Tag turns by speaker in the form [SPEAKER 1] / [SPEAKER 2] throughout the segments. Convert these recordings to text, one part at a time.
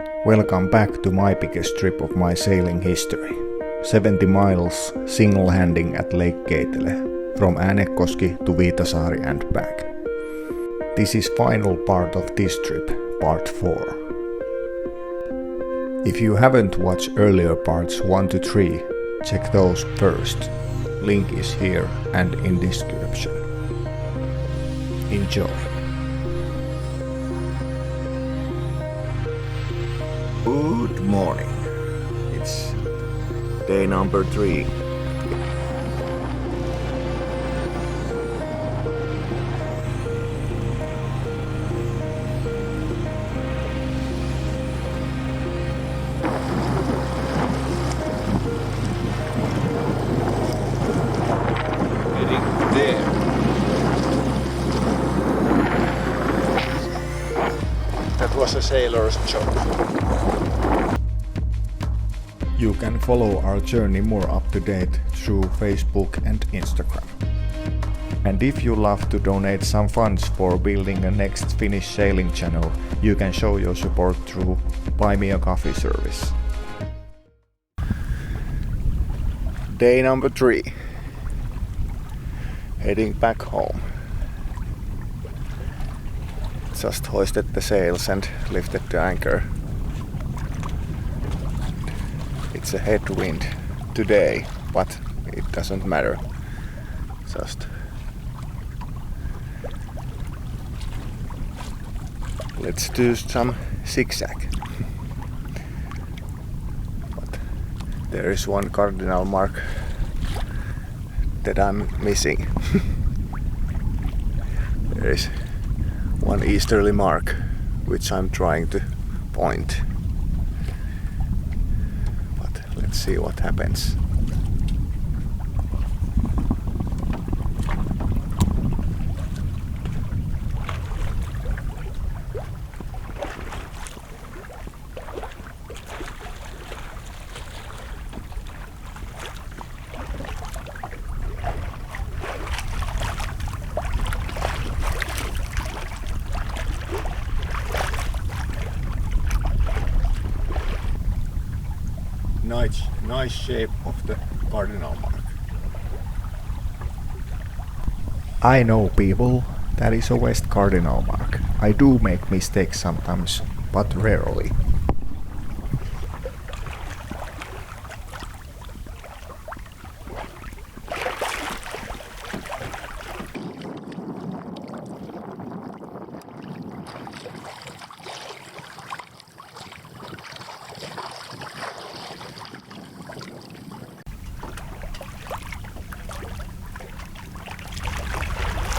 [SPEAKER 1] Welcome back to my biggest trip of my sailing history. 70 miles single-handing at Lake Keitele, from Äänekoski to Viitasaari and back. This is final part of this trip, part 4. If you haven't watched earlier parts 1 to 3, check those first. Link is here and in description. Enjoy. Good morning. It's day number 3. Heading there. That was a sailor's joke. You can follow our journey more up to date through Facebook and Instagram. And if you love to donate some funds for building a next Finnish sailing channel, you can show your support through Buy Me a Coffee service. Day number 3. Heading back home. Just hoisted the sails and lifted the anchor. It's a headwind today, but it doesn't matter. Just let's do some zigzag. But there is one cardinal mark that I'm missing. There is one easterly mark which I'm trying to point. Let's see what happens. Nice shape of the cardinal mark. I know, people, that is a west cardinal mark. I do make mistakes sometimes, but rarely.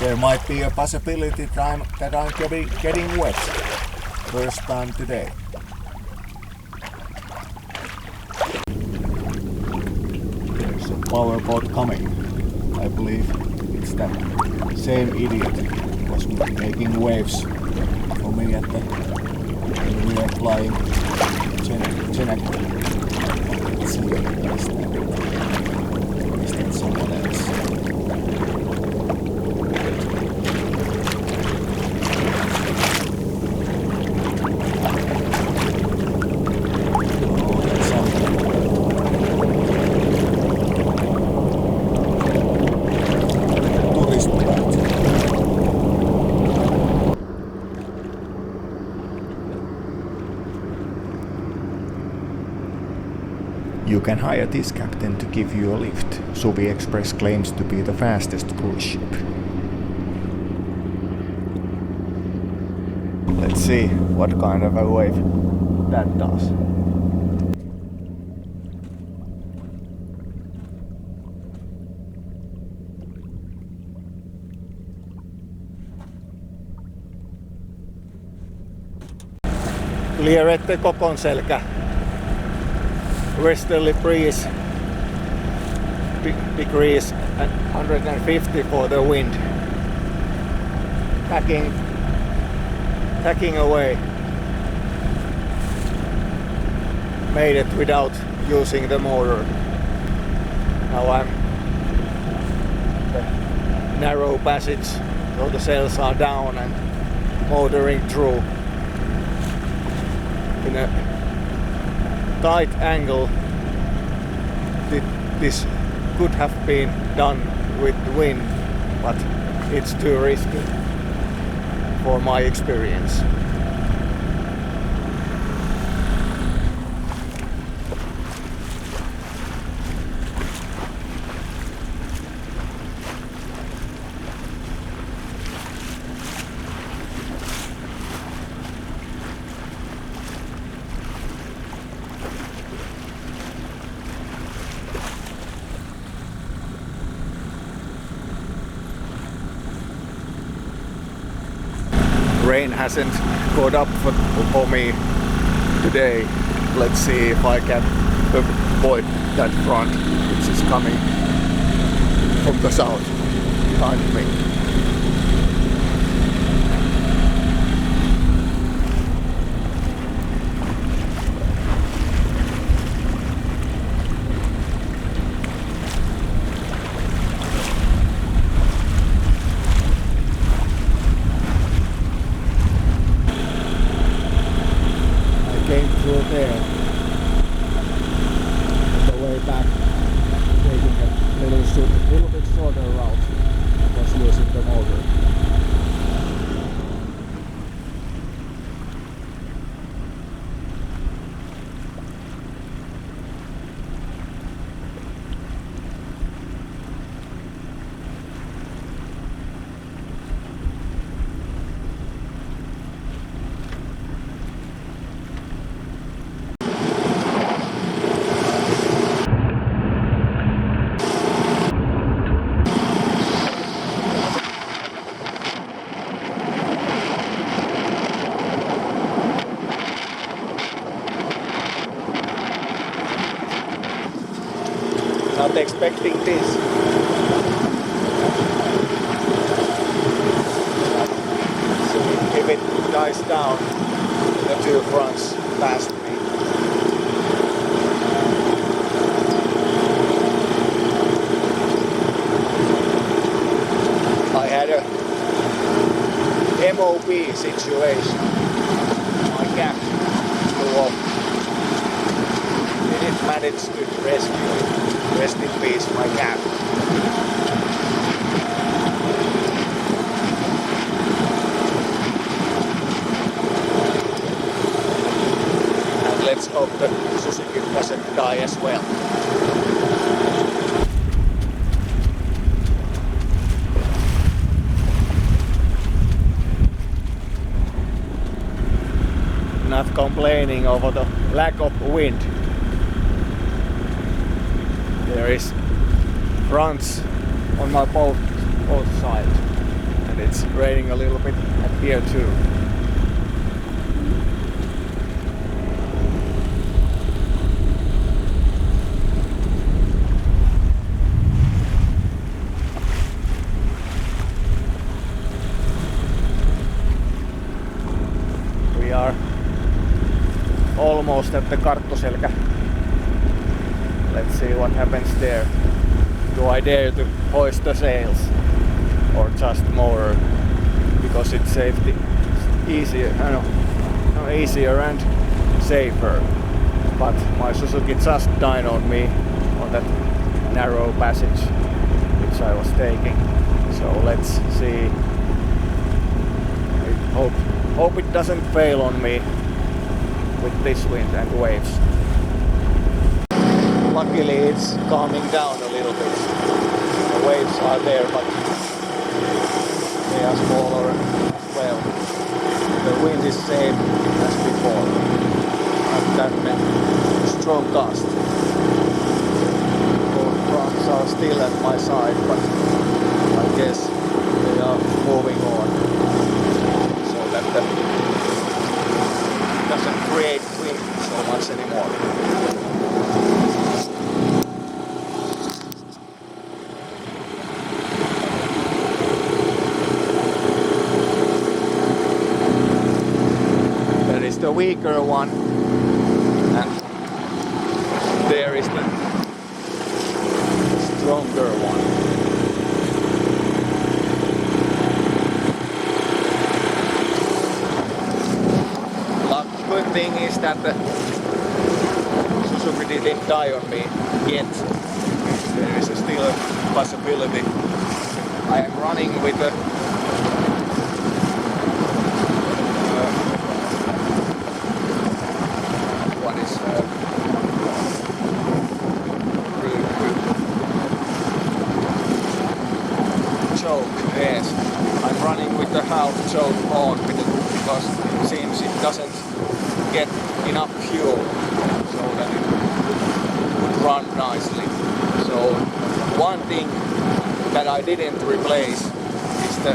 [SPEAKER 1] There might be a possibility that I'm getting wet. First time today. There's a powerboat coming. I believe it's that same idiot who was making waves for me at the when we are flying Geneva. Let's see, is that someone else? You can hire this captain to give you a lift. Suvi Express claims to be the fastest cruise ship. Let's see what kind of a wave that does. Clear at the Kokonselkä. Westerly breeze, degrees and 150 for the wind. Tacking away. Made it without using the motor. Now I'm the narrow passage, so the sails are down and motoring through. in a tight angle. This could have been done with the wind, but it's too risky for my experience. Rain hasn't caught up for me today. Let's see if I can avoid that front which is coming from the south behind me. Came through there. On the way back, taking a little bit shorter route, was using the motor. Not expecting this. So if it dies down, the two fronts past me. I had a MOB situation. My cap flew off. Didn't manage to rescue it. Rest in peace, my cap. And let's hope the Suzuki doesn't die as well. Not complaining over the lack of wind. There is fronts on my both sides, and it's raining a little bit at here too. We are almost at the Karttoselkä. Let's see what happens there. Do I dare to hoist the sails or just motor? Because it's safety easier, easier and safer. But my Suzuki just died on me on that narrow passage which I was taking. So let's see. I hope it doesn't fail on me with this wind and waves. Luckily it's calming down a little bit. The waves are there, but they are smaller as well. The wind is same as before. Not that many strong gusts. Both fronts are still at my side, but I guess they are moving on. So that doesn't create wind so much anymore. The weaker one, and there is the stronger one. Good thing is is that the Suzuki didn't die on me yet. There is still a possibility. I am running with the choke, yes. I'm running with the half choke on because it seems it doesn't get enough fuel so that it would run nicely. So one thing that I didn't replace is the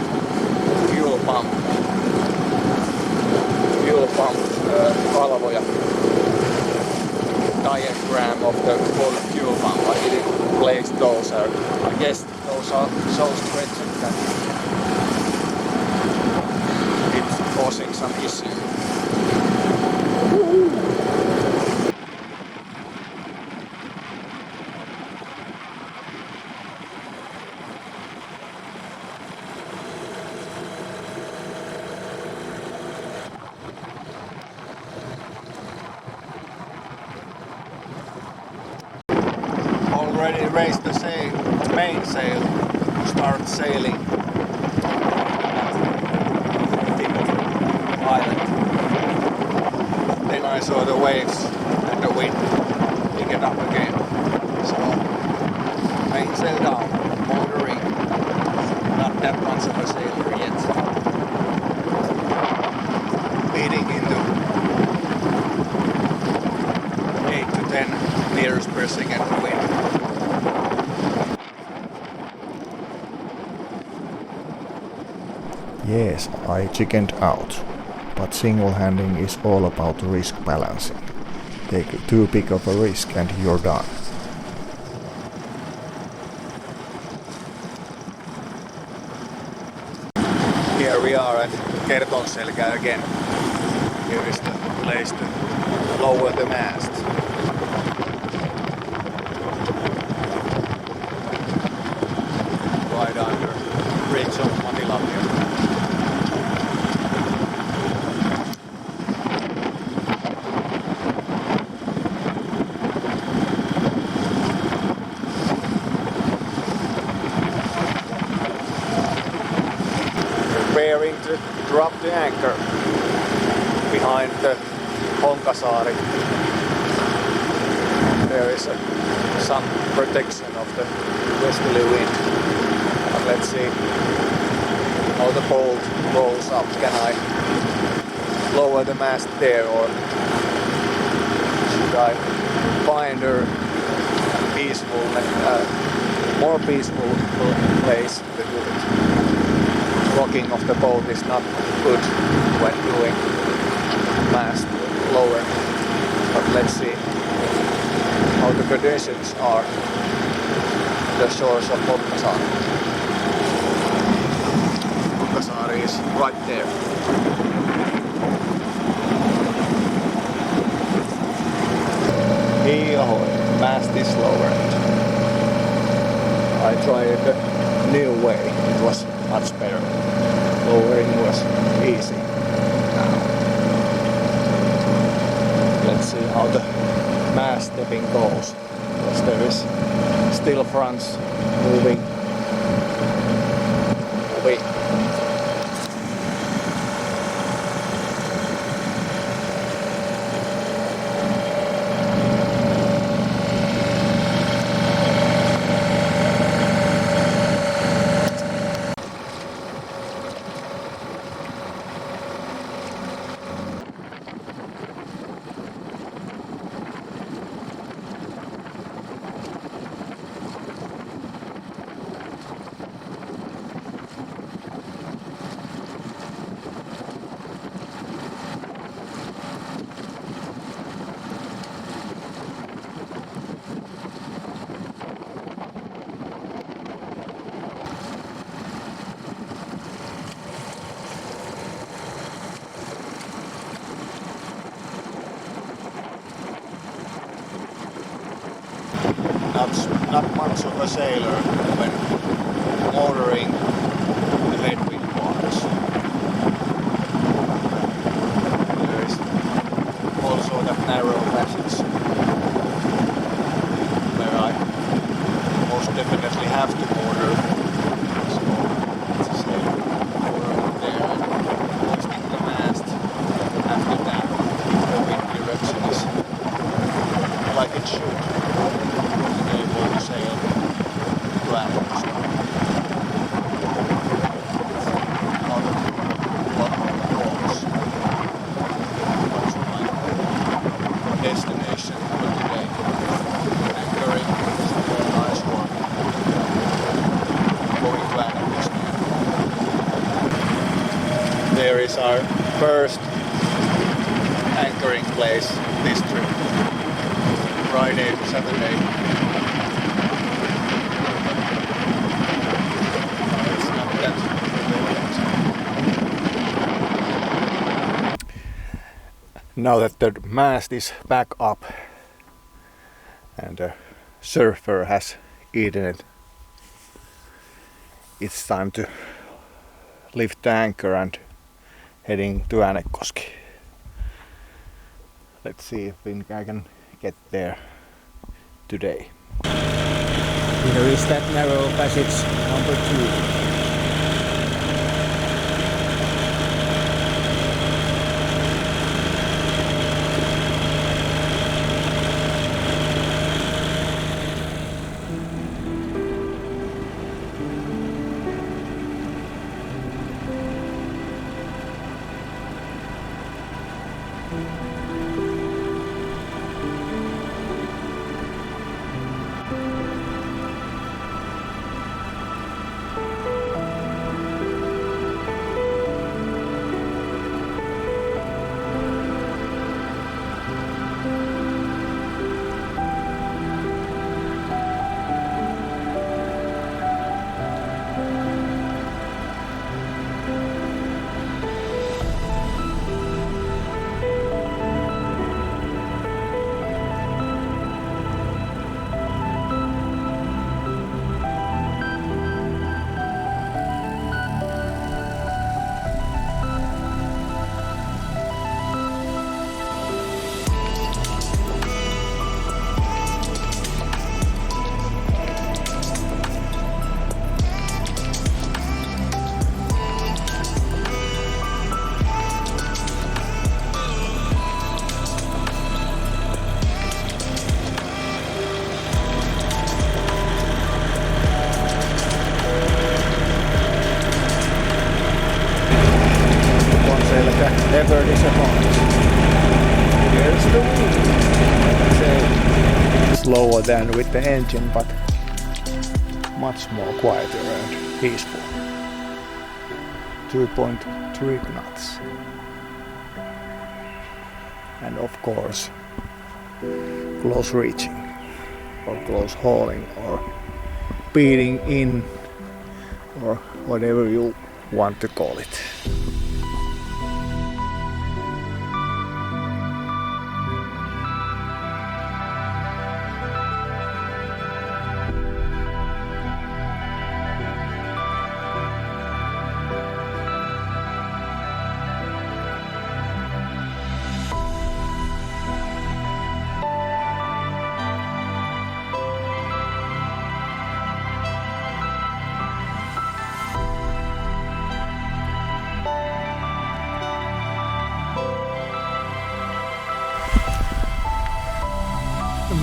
[SPEAKER 1] fuel pump. Kalvoja diagram of the fuel pump. I didn't place those. I guess those are so stretched that it's causing some issues. Already raised the mainsail to start sailing tip of the island. Then I saw the waves and the wind pick it up again. So mainsail down, motoring. Not that much of a sailor yet. Leading into 8 to 10 meters per second wind.
[SPEAKER 2] Yes, I chickened out, but single-handing is all about risk balancing. Take too big of a risk and you're done.
[SPEAKER 1] Here we are at Kertonselkä again. Here is the place to lower the mast. Right under bridge of Matilapio. Preparing to drop the anchor behind the Honkasaari. There is some protection of the westerly wind. But let's see how the bolt rolls up. Can I lower the mast there, or should I find a peaceful, more peaceful place to do it? Rocking of the boat is not good when doing mast lower, but let's see how the conditions are on the shores of Honkasaari. Honkasaari is right there. Hei ahoy, mast is lowered. I tried the new way, it was much better. Lowering was easy. Now, let's see how the mast stepping goes, because there is still fronts moving away. Not much of a sailor when motoring the headwind parts. There is also destination for today. Anchoring is a very nice one. Going planet this year. There is our first anchoring place this trip. Friday to Saturday. It's not that important. Now that the mast is back up and the surfer has eaten it, it's time to lift the anchor and heading to Äänekoski. Let's see if I can get there today. Here is that narrow passage number 2. Never disappoint. Here's the wind. Slower than with the engine, but much more quieter and peaceful. 2.3 knots. And of course, close reaching, or close hauling, or beating in, or whatever you want to call it.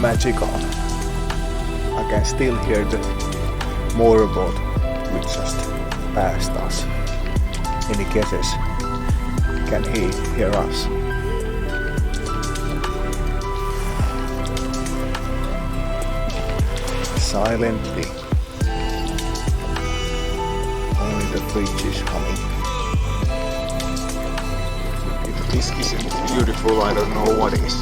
[SPEAKER 1] Magical. I can still hear the motorboat which just passed us. Any guesses? Can he hear us? Silently. Only the bridge is humming. If this isn't beautiful, I don't know what is.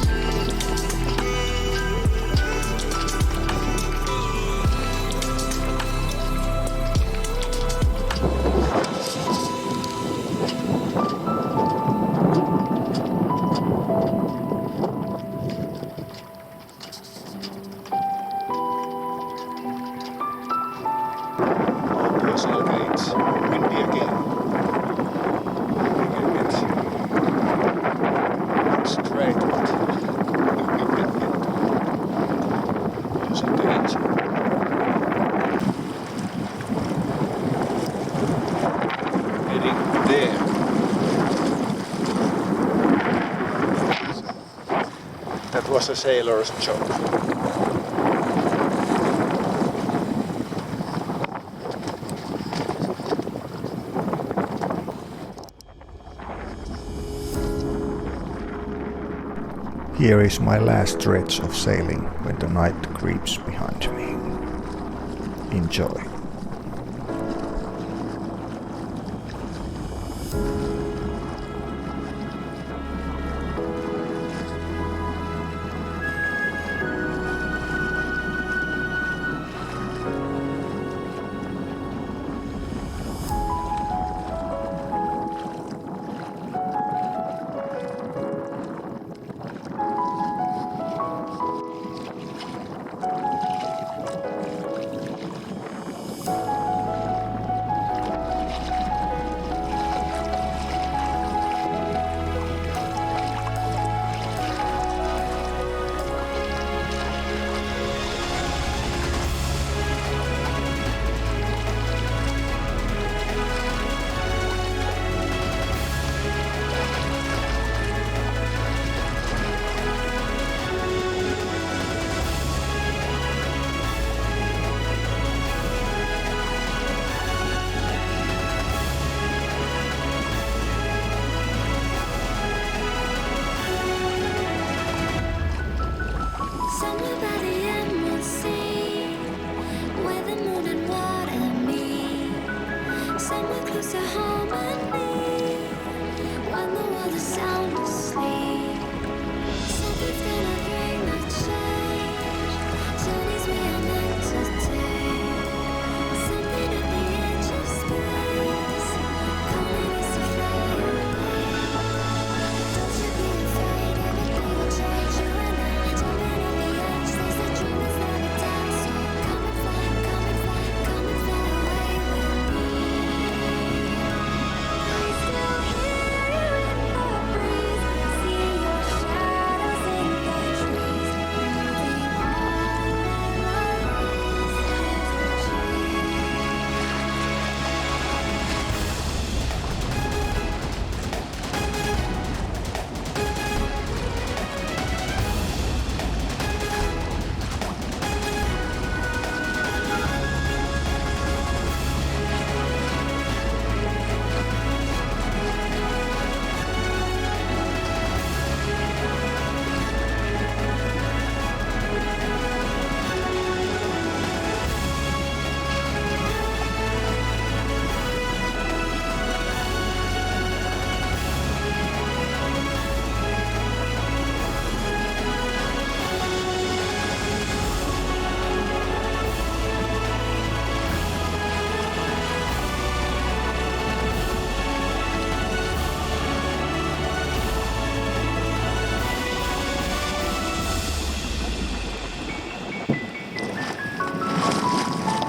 [SPEAKER 1] That was a sailor's joke.
[SPEAKER 2] Here is my last stretch of sailing when the night creeps behind me. Enjoy.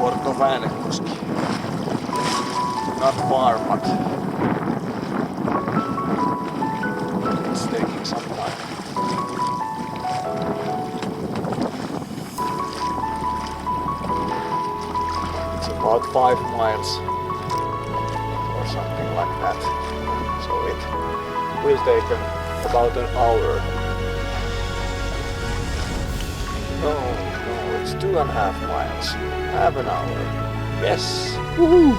[SPEAKER 1] Porto Äänekoski. Not far, but it's taking some time. It's about 5 miles or something like that. So it will take about an hour. No, it's 2.5 miles. Half an hour. Yes. Woohoo!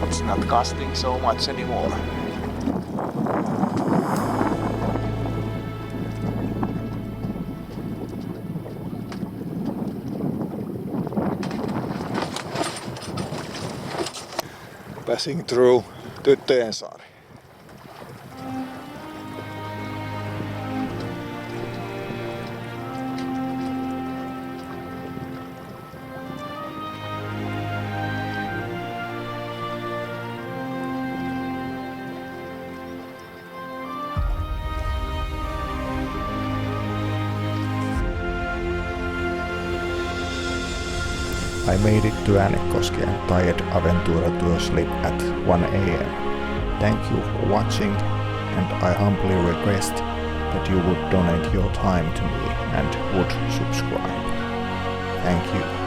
[SPEAKER 1] It's not costing so much anymore. Passing through Tyttöjensaari.
[SPEAKER 2] I made it to Äänekoski and tired Aventura to sleep at 1 a.m. Thank you for watching, and I humbly request that you would donate your time to me and would subscribe. Thank you.